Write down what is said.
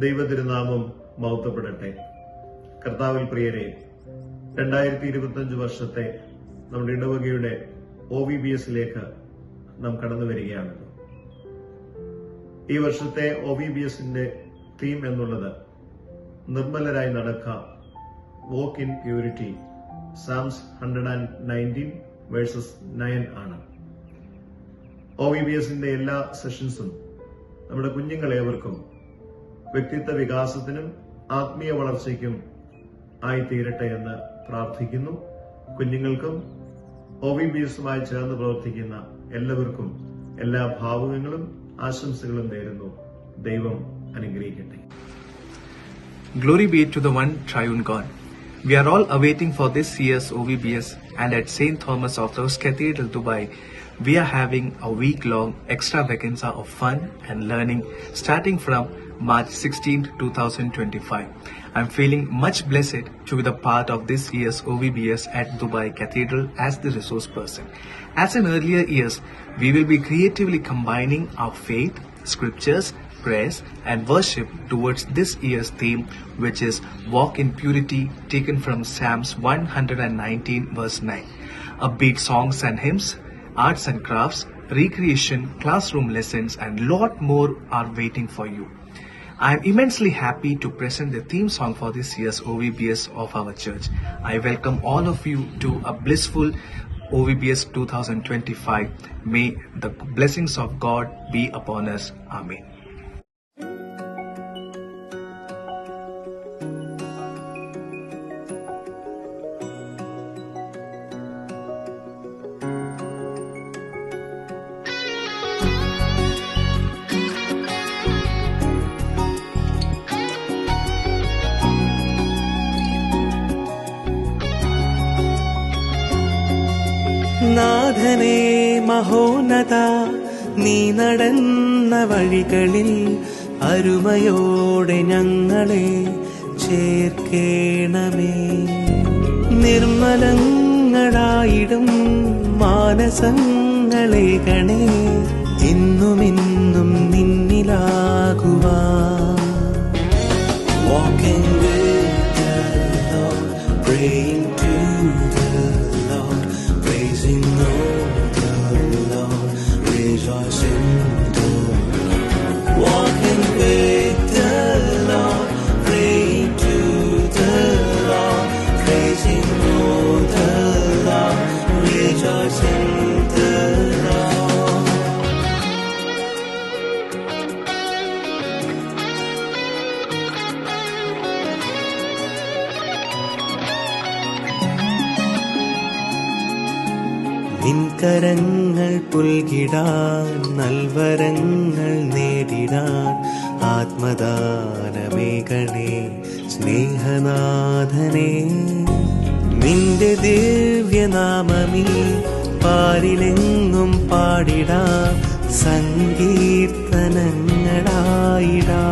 ദൈവതിരുനാമം മഹത്വപ്പെടട്ടെ. കർത്താവിൽ പ്രിയരെ, 2025 വർഷത്തെ നമ്മുടെ ഇടവകയുടെ OVBSലേക്ക് നാം കടന്നു വരികയാണല്ലോ. ഈ വർഷത്തെ OVBSന്റെ തീം എന്നുള്ളത് നിർമ്മലരായി നടക്കാം, വോക്ക് ഇൻ പ്യൂരിറ്റി, സാംസ് 119:9 ആണ്. OVBSന്റെ എല്ലാ സെഷൻസും നമ്മുടെ കുഞ്ഞുങ്ങളേവർക്കും വ്യക്തിത്വ വികാസത്തിനും ആത്മീയ വളർച്ചയ്ക്കും ആയിത്തീരട്ടെ എന്ന് പ്രാർത്ഥിക്കുന്നു. കുഞ്ഞുങ്ങൾക്കും OVBSുമായി ചേർന്ന് പ്രവർത്തിക്കുന്ന എല്ലാവർക്കും എല്ലാ ഭാവുകങ്ങളും ആശംസകളും നേരുന്നു. ദൈവം അനുഗ്രഹിക്കട്ടെ. Glory be to the one triune God. We are all awaiting for this year's OVBS, and at St. Thomas Orthodox Cathedral, Dubai, we are having a week-long extravaganza of fun and learning starting from March 16, 2025. I'm feeling much blessed to be the part of this year's OVBS at Dubai Cathedral as the resource person. As in earlier years, we will be creatively combining our faith, scriptures, prayers and worship towards this year's theme, which is Walk in Purity, taken from Psalms 119:9. Upbeat songs and hymns, arts and crafts, recreation, classroom lessons and lot more are waiting for you. I am immensely happy to present the theme song for this year's OVBS of our church. I welcome all of you to a blissful OVBS 2025. May the blessings of God be upon us. Amen. നാഥനേ മഹോന്നത, നീ നടന്ന വഴികളിൽ അരുമയോടെ ഞങ്ങളെ ചേർക്കേണമേ. നിർമ്മലങ്ങളായിടും മാനസങ്ങളെ ഗണേ, എന്നുമെന്നും നിന്നിലാകുവാ. Walking with the Lord, praying to the Lord, praising the Lord, rejoicing the Lord. Walking with the Lord, praying to the Lord, praising the Lord, rejoicing the Lord. നിൻകരങ്ങൾ പുൽകിടാൻ, നൽവരങ്ങൾ നേടിടാൻ, ആത്മദാനമേകണേ സ്നേഹനാഥനേ. നിന്റെ ദിവ്യനാമമീ പാരിലെങ്ങും പാടിടാൻ, സങ്കീർത്തനങ്ങളായിടാൻ.